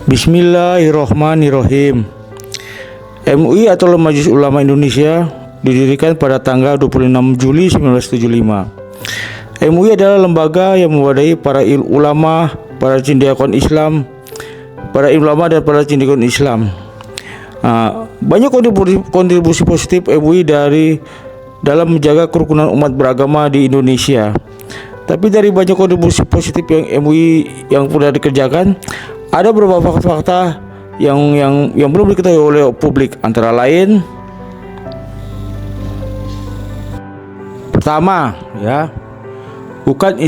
Bismillahirrohmanirrohim. MUI atau Majelis Ulama Indonesia didirikan pada tanggal 26 Juli 1975. MUI adalah lembaga yang mewadahi para ulama, para cendekiawan Islam, para ulama dan para cendekiawan Islam. Banyak kontribusi positif MUI dalam menjaga kerukunan umat beragama di Indonesia. Tapi dari banyak kontribusi positif yang MUI yang sudah dikerjakan, ada beberapa fakta-fakta yang belum diketahui oleh publik, antara lain pertama ya, bukan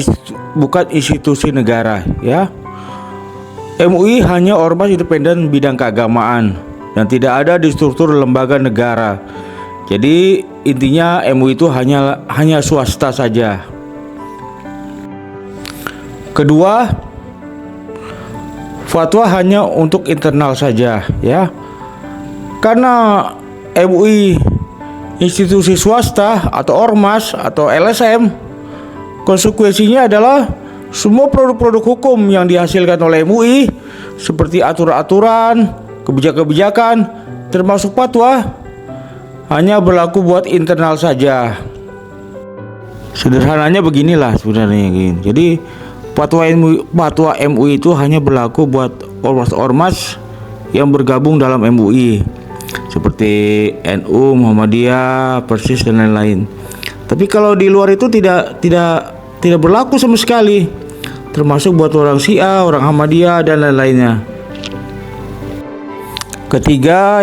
institusi negara ya. MUI hanya ormas independen bidang keagamaan dan tidak ada di struktur lembaga negara. Jadi intinya MUI itu hanya swasta saja. Kedua, fatwa hanya untuk internal saja ya. Karena MUI institusi swasta atau ormas atau LSM, konsekuensinya adalah semua produk-produk hukum yang dihasilkan oleh MUI seperti aturan-aturan, kebijakan-kebijakan termasuk fatwa hanya berlaku buat internal saja. Sederhananya beginilah sebenarnya. Jadi fatwa MUI itu hanya berlaku buat ormas-ormas yang bergabung dalam MUI seperti NU, Muhammadiyah, Persis dan lain-lain. Tapi kalau di luar itu tidak berlaku sama sekali, termasuk buat orang Syiah, orang Ahmadiyah dan lain-lainnya. Ketiga,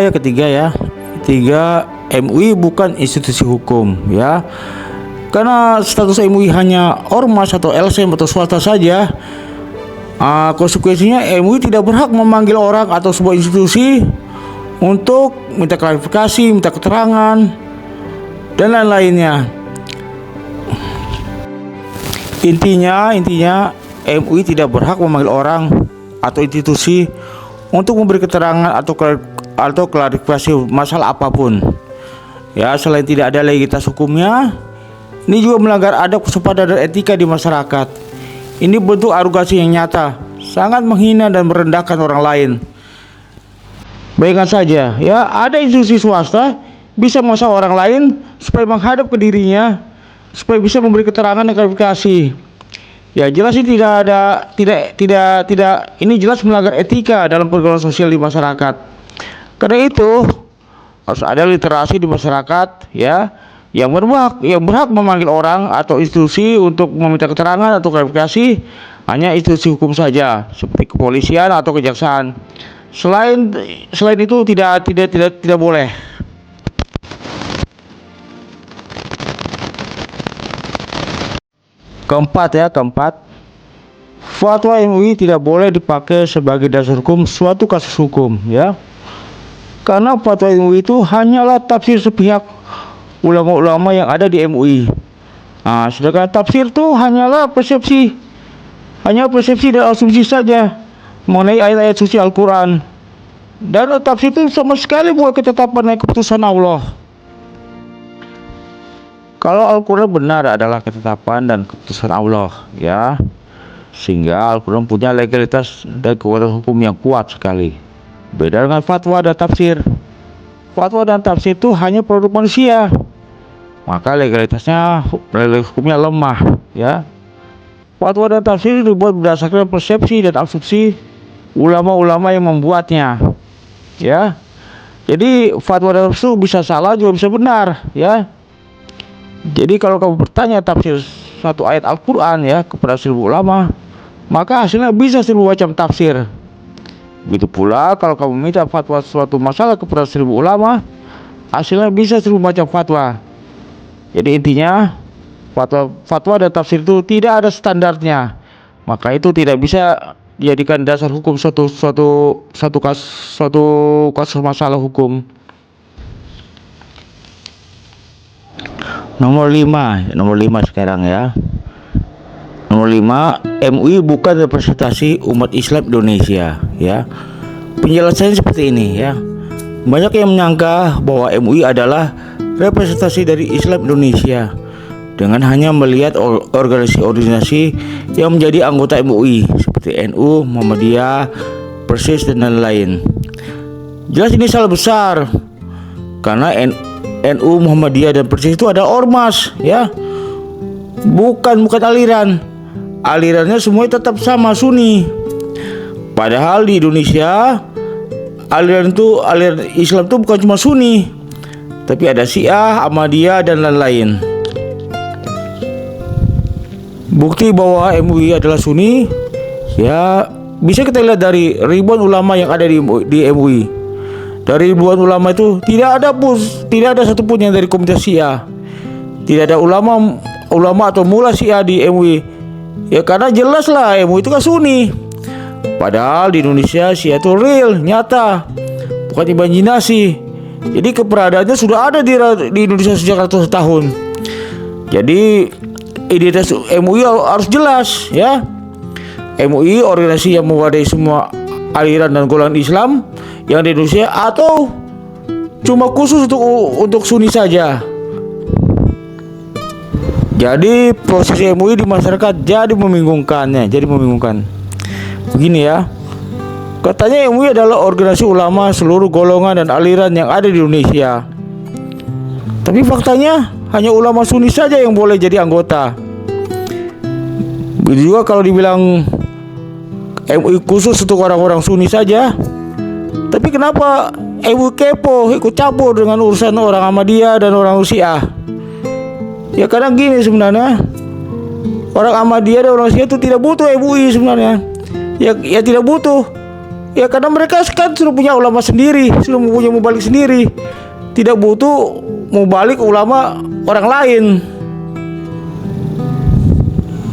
MUI bukan institusi hukum ya. Karena status MUI hanya ormas atau LSM atau swasta saja, konsekuensinya MUI tidak berhak memanggil orang atau sebuah institusi untuk minta klarifikasi, minta keterangan dan lain-lainnya. Intinya MUI tidak berhak memanggil orang atau institusi untuk memberi keterangan atau klarifikasi masalah apapun. Ya, selain tidak ada legalitas hukumnya, ini juga melanggar adab, kesopanan dan etika di masyarakat. Ini bentuk arogansi yang nyata, sangat menghina dan merendahkan orang lain. Bayangkan saja, ya, ada institusi swasta bisa memaksa orang lain supaya menghadap ke dirinya, supaya bisa memberi keterangan dan klarifikasi. Ya, jelas ini tidak ini jelas melanggar etika dalam pergaulan sosial di masyarakat. Karena itu harus ada literasi di masyarakat ya, yang berhak memanggil orang atau institusi untuk meminta keterangan atau klarifikasi hanya institusi hukum saja seperti kepolisian atau kejaksaan. Selain itu tidak boleh. Keempat, fatwa MUI tidak boleh dipakai sebagai dasar hukum suatu kasus hukum ya. Karena fatwa MUI itu hanyalah tafsir sepihak ulama-ulama yang ada di MUI. Sedangkan tafsir itu hanyalah persepsi dan asumsi saja mengenai ayat-ayat suci Al-Quran. Dan tafsir itu sama sekali bukan ketetapan dan keputusan Allah. Kalau Al-Quran benar adalah ketetapan dan keputusan Allah ya, sehingga Al-Quran punya legalitas dan kekuatan hukum yang kuat sekali. Beda dengan fatwa dan tafsir. Fatwa dan tafsir itu hanya produk manusia, maka legalitasnya hukumnya lemah ya. Fatwa dan tafsir dibuat berdasarkan persepsi dan asumsi ulama-ulama yang membuatnya ya. Jadi fatwa dan tafsir bisa salah juga bisa benar ya. Jadi kalau kamu bertanya tafsir satu ayat Al-Quran ya kepada 1000 ulama, maka hasilnya bisa 1000 macam tafsir. Begitu pula kalau kamu minta fatwa suatu masalah kepada 1000 ulama, hasilnya bisa 1000 macam fatwa. Jadi intinya fatwa dan tafsir itu tidak ada standarnya, maka itu tidak bisa dijadikan dasar hukum suatu kasus masalah hukum. Nomor 5 sekarang ya. Nomor 5, MUI bukan representasi umat Islam Indonesia ya. Penjelasannya seperti ini ya. Banyak yang menyangka bahwa MUI adalah representasi dari Islam Indonesia dengan hanya melihat organisasi-organisasi yang menjadi anggota MUI seperti NU, Muhammadiyah, Persis dan lain-lain. Jelas ini salah besar, karena NU, Muhammadiyah dan Persis itu ada ormas, ya, bukan aliran. Alirannya semuanya tetap sama, Sunni. Padahal di Indonesia aliran Islam itu bukan cuma Sunni, tapi ada Syiah, Ahmadiyah dan lain-lain. Bukti bahwa MUI adalah Sunni, ya, bisa kita lihat dari ribuan ulama yang ada di MUI. Dari ribuan ulama itu tidak ada satupun yang dari komunitas Syiah. Tidak ada ulama atau mula Syiah di MUI. Ya karena jelas lah MUI itu kan Sunni. Padahal di Indonesia Syiah itu real, nyata, bukan imajinasi. Jadi keberadaannya sudah ada di Indonesia sejak ratusan tahun. Jadi identitas MUI harus jelas, ya. MUI organisasi yang mewadai semua aliran dan golongan Islam yang di Indonesia, atau cuma khusus untuk Sunni saja. Jadi proses MUI di masyarakat jadi membingungkan. Begini ya, katanya MUI adalah organisasi ulama seluruh golongan dan aliran yang ada di Indonesia. Tapi faktanya hanya ulama Sunni saja yang boleh jadi anggota. Begitu juga kalau dibilang MUI khusus untuk orang-orang Sunni saja. Tapi kenapa MUI kepo ikut campur dengan urusan orang Ahmadiyah dan orang Syiah? Ya karena gini sebenarnya, orang Ahmadiyah dan orang Syiah itu tidak butuh MUI sebenarnya. Ya tidak butuh. Ya karena mereka kan sudah punya ulama sendiri, sudah punya mubalik sendiri. Tidak butuh mubalik ulama orang lain.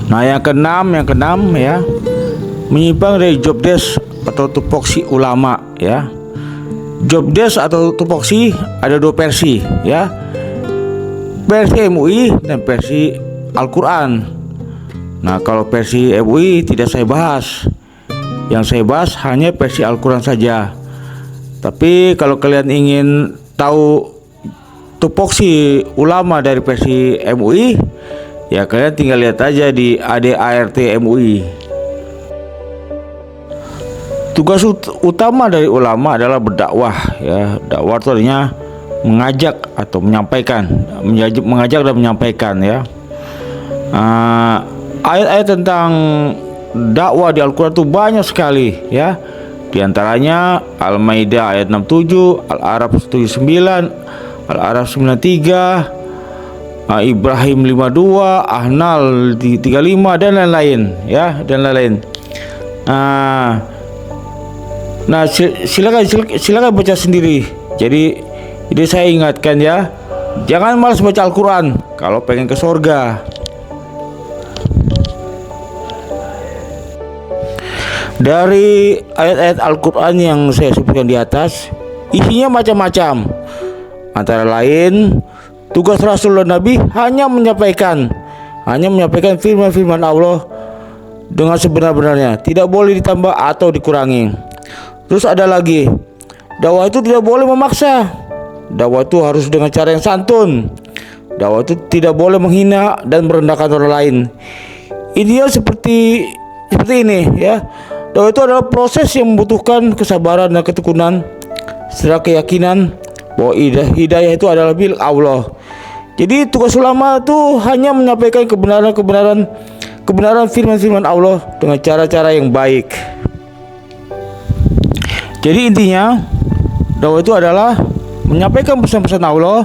Nah yang keenam ya, menyimpang dari job desk atau tupoksi ulama, ya. Job desk atau tupoksi ada dua versi, ya. Versi MUI dan versi Al-Quran. Nah kalau versi MUI tidak saya bahas. Yang saya bahas hanya versi Al-Quran saja. Tapi kalau kalian ingin tahu tupoksi ulama dari versi MUI, ya kalian tinggal lihat aja di ADART MUI. Tugas utama dari ulama adalah berdakwah, ya. Dakwah itu artinya mengajak atau menyampaikan, mengajak dan menyampaikan, ya. Ayat-ayat tentang dakwah di Al-Quran itu banyak sekali, ya. Di antaranya Al-Maidah ayat 67, Al-A'raf 79, Al-A'raf 93, Ibrahim 52, Ahnal 35 dan lain-lain, ya, dan lain-lain. Nah, silakan baca sendiri. Jadi saya ingatkan, ya, jangan malas baca Al-Quran kalau pengen ke surga. Dari ayat-ayat Al-Quran yang saya sebutkan di atas, isinya macam-macam. Antara lain, tugas Rasul dan Nabi hanya menyampaikan firman-firman Allah dengan sebenar-benarnya, tidak boleh ditambah atau dikurangi. Terus ada lagi, dakwah itu tidak boleh memaksa. Dakwah itu harus dengan cara yang santun. Dakwah itu tidak boleh menghina dan merendahkan orang lain. Ideal seperti ini, ya. Dakwah itu adalah proses yang membutuhkan kesabaran dan ketekunan serta keyakinan bahwa hidayah itu adalah milik Allah. Jadi tugas ulama itu hanya menyampaikan kebenaran firman-firman Allah dengan cara-cara yang baik. Jadi intinya dakwah itu adalah menyampaikan pesan-pesan Allah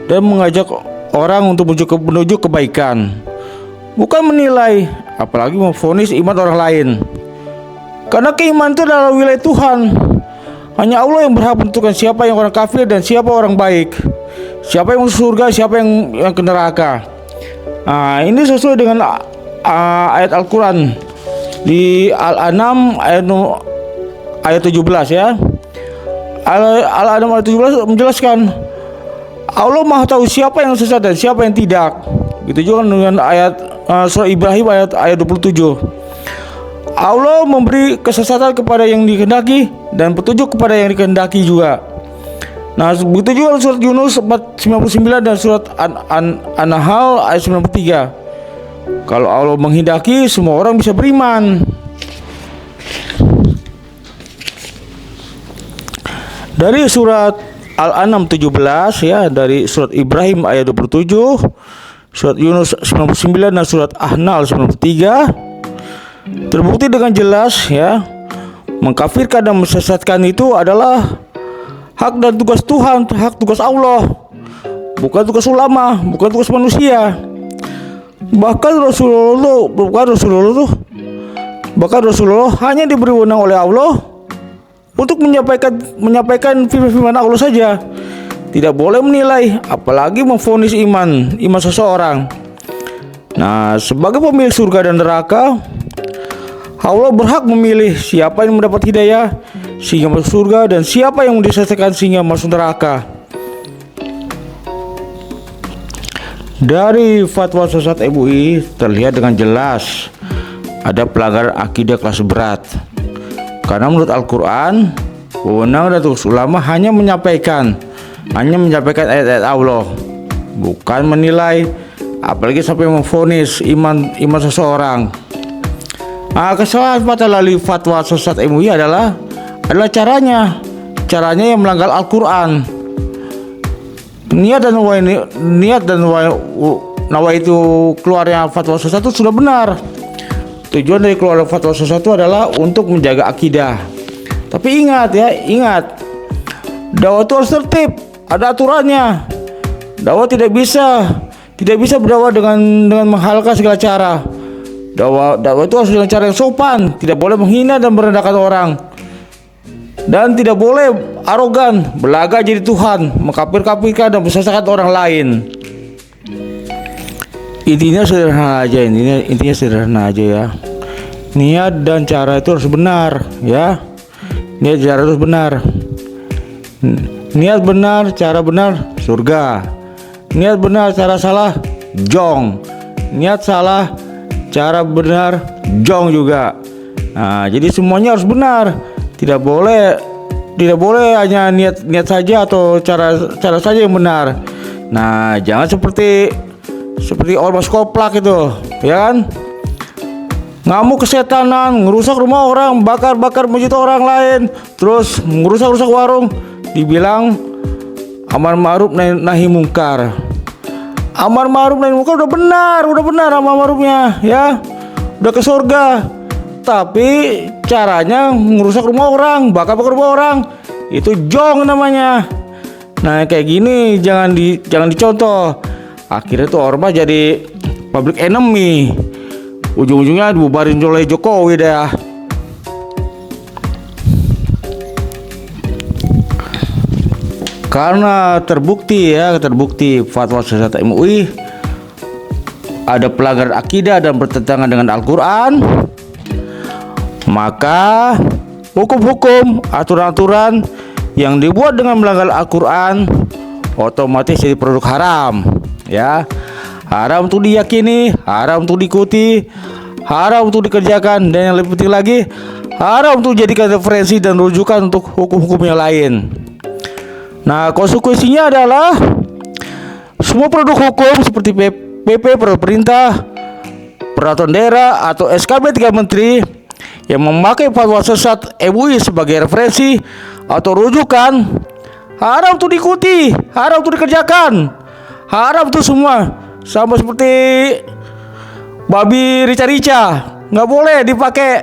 dan mengajak orang untuk menuju kebaikan, bukan menilai, apalagi memvonis iman orang lain. Karena keimanan itu adalah wilayah Tuhan. Hanya Allah yang berhak menentukan siapa yang orang kafir dan siapa orang baik, siapa yang masuk surga, siapa yang ke neraka. Ini sesuai dengan ayat Al-Quran di Al-An'am ayat 17, ya. Al-An'am ayat 17 menjelaskan Allah Maha tahu siapa yang sesat dan siapa yang tidak. Gitu juga dengan ayat surah Ibrahim ayat 27. Allah memberi kesesatan kepada yang dikehendaki dan petunjuk kepada yang dikehendaki juga. Nah, begitu juga surat Yunus 99 dan surat An-Nahl ayat 93. Kalau Allah menghendaki, semua orang bisa beriman. Dari surat Al-An'am 17 ya, dari surat Ibrahim ayat 27, surat Yunus 99 dan surat An-Nahl 93, terbukti dengan jelas ya, mengkafirkan dan mesesatkan itu adalah hak dan tugas Tuhan, hak tugas Allah, bukan tugas ulama, bukan tugas manusia. Bahkan Rasulullah hanya diberi wewenang oleh Allah untuk menyampaikan firman Allah saja. Tidak boleh menilai, apalagi memvonis iman seseorang. Nah, sebagai pemilik surga dan neraka, Allah berhak memilih siapa yang mendapat hidayah sehingga masuk surga dan siapa yang disesatkan sehingga masuk neraka. Dari fatwa sesat MUI terlihat dengan jelas ada pelanggaran akidah kelas berat. Karena menurut Al-Quran, wewenang dan tugas ulama hanya menyampaikan ayat-ayat Allah, bukan menilai, apalagi sampai memvonis iman seseorang. Kesalahan fatwa sesat MUI adalah caranya yang melanggar Al-Quran. Niat dan nawaitu keluarnya fatwa sesat itu sudah benar. Tujuan dari keluar fatwa sesat itu adalah untuk menjaga akidah. Tapi ingat, dakwah itu harus tertib, ada aturannya. Dakwah tidak bisa berdakwah dengan menghalalkan segala cara. Dakwah itu harus dengan cara yang sopan, tidak boleh menghina dan merendahkan orang. Dan tidak boleh arogan, belaga jadi Tuhan, mengkafir-kafirkan dan mensesatkan orang lain. Intinya sederhana aja ya. Niat dan cara itu harus benar ya. Niat cara harus benar. Niat benar, cara benar, surga. Niat benar, cara salah, jong. Niat salah, cara benar, jong juga. Nah, jadi semuanya harus benar. Tidak boleh hanya niat saja atau cara saja yang benar. Nah, jangan seperti ormas koplak itu, ya kan? Ngamuk kesetanan, ngerusak rumah orang, bakar masjid orang lain, terus ngerusak warung, dibilang amar ma'ruf nahi mungkar. Amar ma'ruf nahi mungkar udah benar amar ma'rufnya, ya. Udah ke surga. Tapi caranya ngerusak rumah orang, bakar rumah orang, itu jong namanya. Nah, kayak gini jangan dicontoh. Akhirnya tuh ormas jadi public enemy. Ujung-ujungnya dibubarin oleh Jokowi dah. Karena terbukti fatwa sesat MUI ada pelanggaran akidah dan bertentangan dengan Al-Quran, maka hukum-hukum, aturan-aturan yang dibuat dengan melanggar Al-Quran otomatis jadi produk haram. Ya, haram untuk diyakini, haram untuk diikuti, haram untuk dikerjakan, dan yang lebih penting lagi, haram untuk dijadikan referensi dan rujukan untuk hukum-hukum yang lain. Nah, konsekuensinya adalah semua produk hukum seperti PP, peraturan perintah, peraturan daerah atau SKB 3 Menteri yang memakai fatwa sesat MUI sebagai referensi atau rujukan haram untuk diikuti, haram untuk dikerjakan. Haram tuh semua, sama seperti babi rica-rica, nggak boleh dipakai.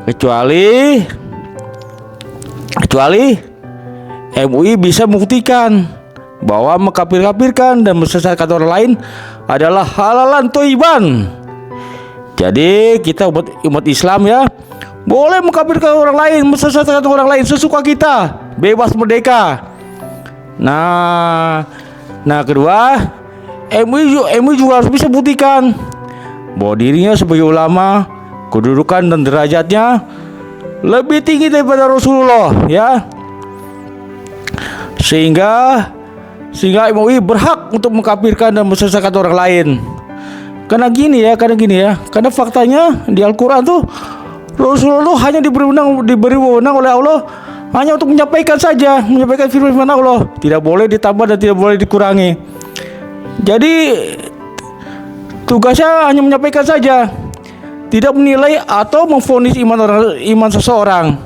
Kecuali MUI bisa membuktikan bahwa mengkafir-kafirkan dan mensesatkan orang lain adalah halalan thayyiban. Jadi kita umat Islam ya, boleh mengkafirkan orang lain, mensesatkan orang lain sesuka kita, bebas merdeka. Nah, kedua, MUI juga harus bisa buktikan bahwa dirinya sebagai ulama, kedudukan dan derajatnya lebih tinggi daripada Rasulullah, ya. Sehingga MUI berhak untuk mengkafirkan dan mensesatkan orang lain. Karena gini ya, karena faktanya di Al-Quran tuh Rasulullah hanya diberi wewenang oleh Allah hanya untuk menyampaikan firman Allah, tidak boleh ditambah dan tidak boleh dikurangi. Jadi tugasnya hanya menyampaikan saja, tidak menilai atau memvonis iman seseorang.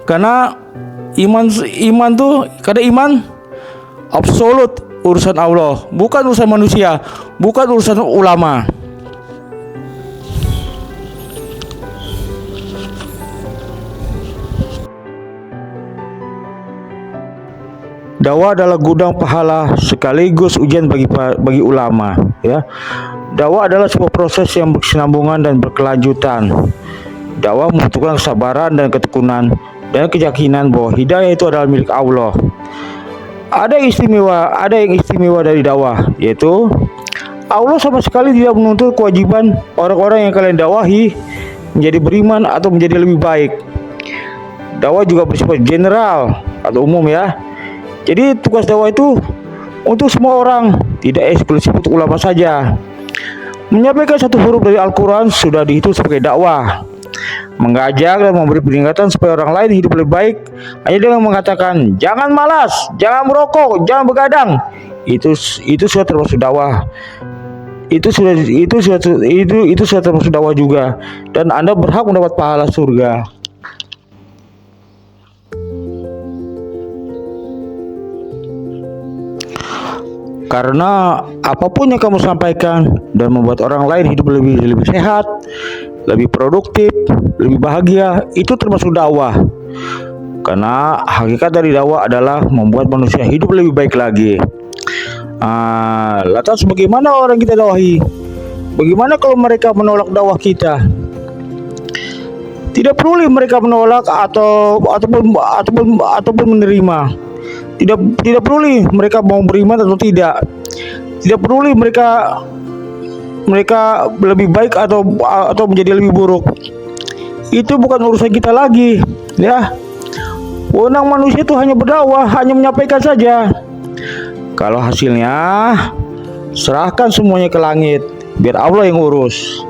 Karena Iman tuh, karena iman absolut urusan Allah, bukan urusan manusia, bukan urusan ulama. Dakwah adalah gudang pahala sekaligus ujian bagi ulama, ya. Dakwah adalah sebuah proses yang berkesinambungan dan berkelanjutan. Dakwah membutuhkan kesabaran dan ketekunan dan keyakinan bahwa hidayah itu adalah milik Allah. Ada yang istimewa dari dakwah, yaitu Allah sama sekali tidak menuntut kewajiban orang-orang yang kalian dakwahi menjadi beriman atau menjadi lebih baik. Dakwah juga bersifat general atau umum, ya. Jadi tugas dakwah itu untuk semua orang, tidak eksklusif untuk ulama saja. Menyampaikan satu huruf dari Al-Quran sudah dihitung sebagai dakwah. Mengajak dan memberi peringatan supaya orang lain hidup lebih baik hanya dengan mengatakan jangan malas, jangan merokok, jangan begadang, itu sudah termasuk dakwah. Itu sudah termasuk dakwah juga, dan Anda berhak mendapat pahala surga. Karena apapun yang kamu sampaikan dan membuat orang lain hidup lebih sehat, lebih produktif, lebih bahagia, itu termasuk dakwah. Karena hakikat dari dakwah adalah membuat manusia hidup lebih baik lagi. Lantas bagaimana orang kita dakwahi? Bagaimana kalau mereka menolak dakwah kita? Tidak perlu mereka menolak ataupun menerima. Tidak perlu mereka mau beriman atau tidak. Tidak perlu mereka lebih baik atau menjadi lebih buruk. Itu bukan urusan kita lagi, ya. Wewenang manusia itu hanya berdakwah, hanya menyampaikan saja. Kalau hasilnya, serahkan semuanya ke langit, biar Allah yang urus.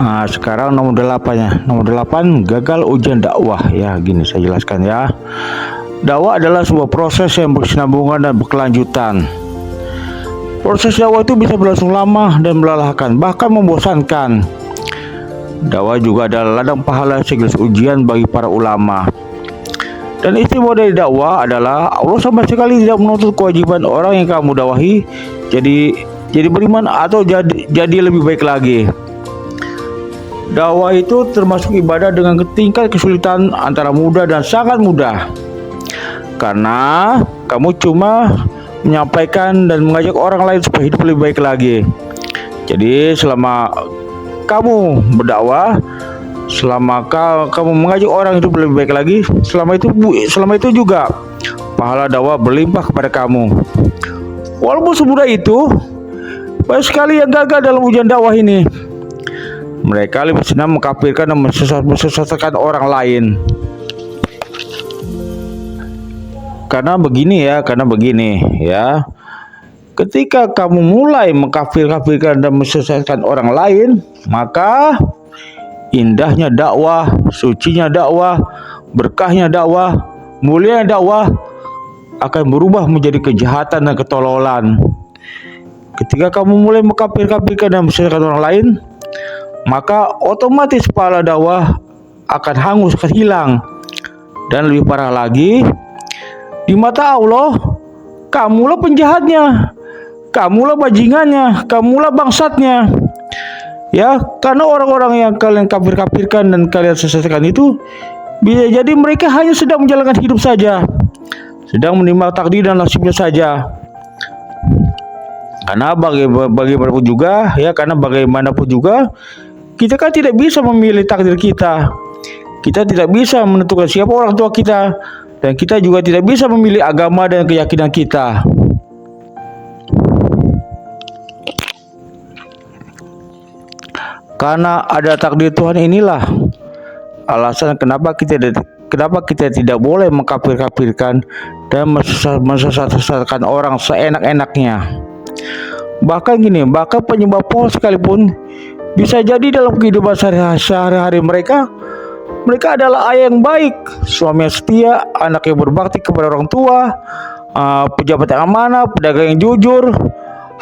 Nah, sekarang nomor 8 ya. Nomor 8, gagal ujian dakwah. Ya, gini saya jelaskan, ya. Dakwah adalah sebuah proses yang berkesinambungan dan berkelanjutan. Proses dakwah itu bisa berlangsung lama dan melelahkan, bahkan membosankan. Dakwah juga adalah ladang pahala sekaligus ujian bagi para ulama. Dan istimewa dari dakwah adalah Allah sama sekali tidak menuntut kewajiban orang yang kamu dakwahi jadi beriman atau jadi lebih baik lagi. Dakwah itu termasuk ibadah dengan tingkat kesulitan antara mudah dan sangat mudah. Karena kamu cuma menyampaikan dan mengajak orang lain supaya hidup lebih baik lagi. Jadi selama kamu berdakwah, selama kamu mengajak orang hidup lebih baik lagi, selama itu juga pahala dakwah berlimpah kepada kamu. Walaupun semudah itu, banyak sekali yang gagal dalam ujian dakwah ini. Mereka lebih senang mengkafirkan dan mensesatkan orang lain. Karena begini ya. Ketika kamu mulai mengkafirkan dan mensesatkan orang lain, maka indahnya dakwah, sucinya dakwah, berkahnya dakwah, mulianya dakwah akan berubah menjadi kejahatan dan ketololan. Ketika kamu mulai mengkafirkan dan mensesatkan orang lain, maka otomatis pahala dakwah akan hangus, akan hilang. Dan lebih parah lagi, di mata Allah, kamulah penjahatnya, kamulah bajingannya, kamulah bangsatnya. Ya, karena orang-orang yang kalian kafirkan dan kalian sesatkan itu bisa jadi mereka hanya sedang menjalankan hidup saja, sedang menerima takdir dan nasibnya saja. Karena bagaimanapun juga, kita kan tidak bisa memilih takdir kita. Kita tidak bisa menentukan siapa orang tua kita, dan kita juga tidak bisa memilih agama dan keyakinan kita. Karena ada takdir Tuhan inilah alasan kenapa kita tidak boleh mengkafirkan dan mensesatkan orang seenak-enaknya. Bahkan penyembah pohon sekalipun bisa jadi dalam kehidupan sehari-hari mereka adalah ayah yang baik, suami yang setia, anak yang berbakti kepada orang tua, pejabat yang amanah, pedagang yang jujur,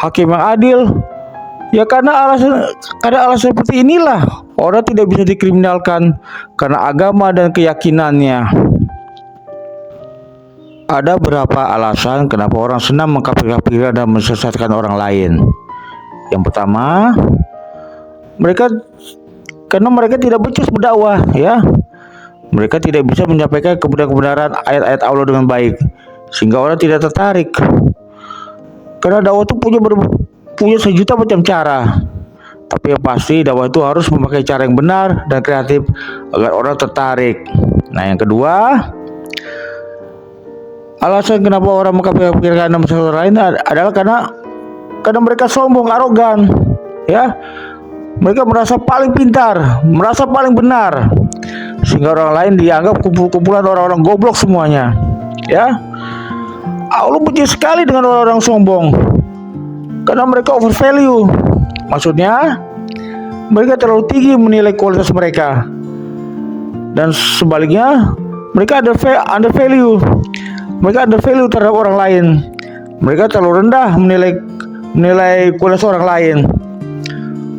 hakim yang adil. Ya karena alasan seperti inilah Orang tidak bisa dikriminalkan karena agama dan keyakinannya. Ada beberapa alasan kenapa orang senang mengkafir-kafirkan dan mensesatkan orang lain. Yang pertama, karena mereka tidak becus berdakwah, ya. Mereka tidak bisa menyampaikan kebenaran ayat-ayat Allah dengan baik, sehingga orang tidak tertarik. Karena dakwah itu punya sejuta macam cara. Tapi yang pasti dakwah itu harus memakai cara yang benar dan kreatif agar orang tertarik. Nah, yang kedua, alasan kenapa orang mengkafirkan masalah lain adalah karena mereka sombong, arogan, ya. Mereka merasa paling pintar, merasa paling benar, sehingga orang lain dianggap kumpulan orang-orang goblok semuanya, ya. Allah benci sekali dengan orang-orang sombong, karena mereka overvalue. Maksudnya, mereka terlalu tinggi menilai kualitas mereka, dan sebaliknya, mereka undervalue. Mereka undervalue terhadap orang lain. Mereka terlalu rendah menilai kualitas orang lain.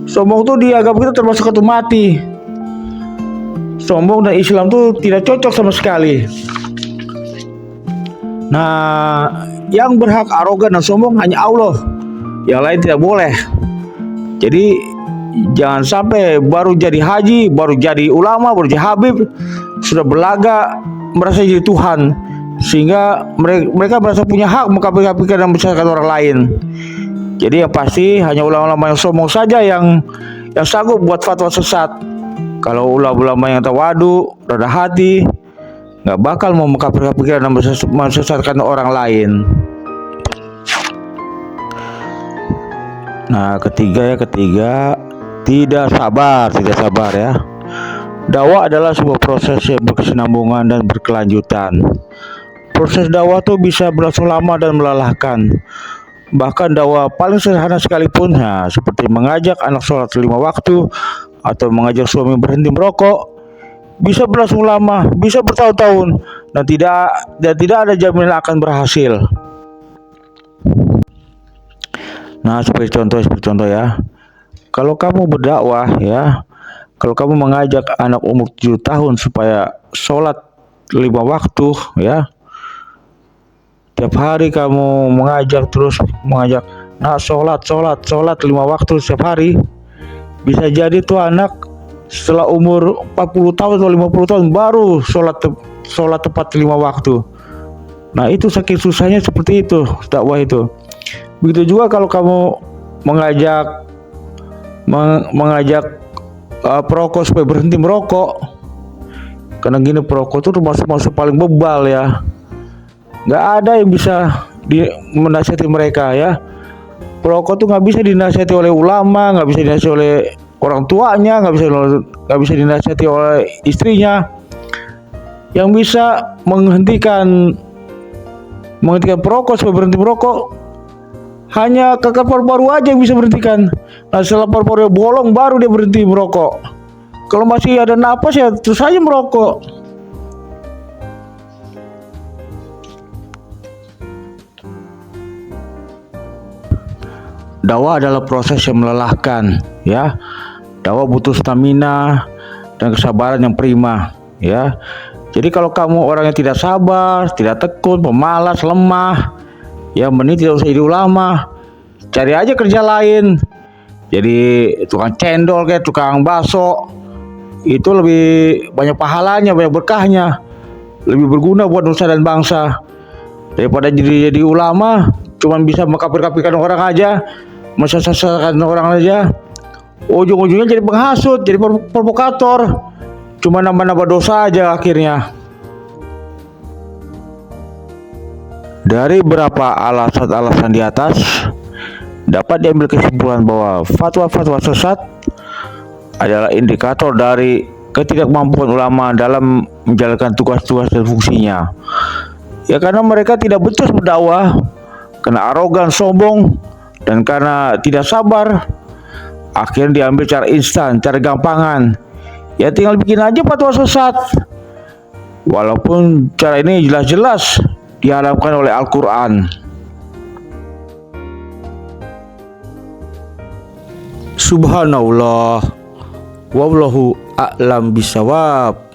Sombong itu dianggap kita termasuk kartu mati. Sombong dan Islam itu tidak cocok sama sekali. Nah, yang berhak arogan dan sombong hanya Allah. Yang lain tidak boleh. Jadi jangan sampai baru jadi haji, baru jadi ulama, baru jadi habib, sudah berlaga merasa jadi Tuhan, sehingga mereka merasa punya hak mengkafirkan dan membesarkan orang lain. Jadi yang pasti hanya ulama-ulama yang sombong saja yang sanggup buat fatwa sesat. Kalau ulama-ulama yang tawadu, rendah hati, nggak bakal mau mengkafirkan dan mensesatkan orang lain. Nah, ketiga, tidak sabar ya. Dakwah adalah sebuah proses yang berkesinambungan dan berkelanjutan. Proses dakwah tuh bisa berlangsung lama dan melelahkan. Bahkan dakwah paling sederhana sekalipun, seperti mengajak anak sholat 5 waktu atau mengajak suami berhenti merokok, bisa berlangsung lama, bisa bertahun-tahun, dan tidak ada jaminan akan berhasil. Nah, seperti contoh ya. Kalau kamu berdakwah, ya, kalau kamu mengajak anak umur 7 tahun supaya sholat 5 waktu, ya, tiap hari kamu mengajak, nah sholat 5 waktu setiap hari, bisa jadi tuh anak setelah umur 40 tahun atau 50 tahun baru sholat tepat 5 waktu. Nah, itu saking susahnya seperti itu dakwah itu. Begitu juga kalau kamu mengajak perokok supaya berhenti merokok, karena gini, perokok itu termasuk paling bebal, ya. Nggak ada yang bisa menasihati mereka, ya. Perokok tuh nggak bisa dinasihati oleh ulama, nggak bisa dinasihati oleh orang tuanya, nggak bisa dinasihati oleh istrinya. Yang bisa menghentikan perokok supaya berhenti merokok hanya kanker paru-paru aja yang bisa berhentikan. Nah, setelah paru-parunya bolong baru dia berhenti merokok. Kalau masih ada napas, ya terus aja merokok. Dakwah adalah proses yang melelahkan, ya. Dakwah butuh stamina dan kesabaran yang prima, ya. Jadi kalau kamu orang yang tidak sabar, tidak tekun, pemalas, lemah, ya mending tidak usah jadi ulama. Cari aja kerja lain. Jadi tukang cendol kayak tukang bakso. Itu lebih banyak pahalanya, banyak berkahnya. Lebih berguna buat nusa dan bangsa. Daripada jadi ulama, cuman bisa mengkafir-kafirkan orang aja, mensesatkan orang aja. Ujung-ujungnya jadi penghasut, jadi provokator. Cuma nambah-nambah dosa aja akhirnya. Dari beberapa alasan di atas, dapat diambil kesimpulan bahwa fatwa-fatwa sesat adalah indikator dari ketidakmampuan ulama dalam menjalankan tugas-tugas dan fungsinya. Ya, karena mereka tidak becus berdakwah, karena arogan, sombong, dan karena tidak sabar, akhirnya diambil cara instan, cara gampangan. Ya tinggal bikin aja fatwa sesat. Walaupun cara ini jelas-jelas diharapkan oleh Al-Quran. Subhanallah, Wallahu a'lam bisawab.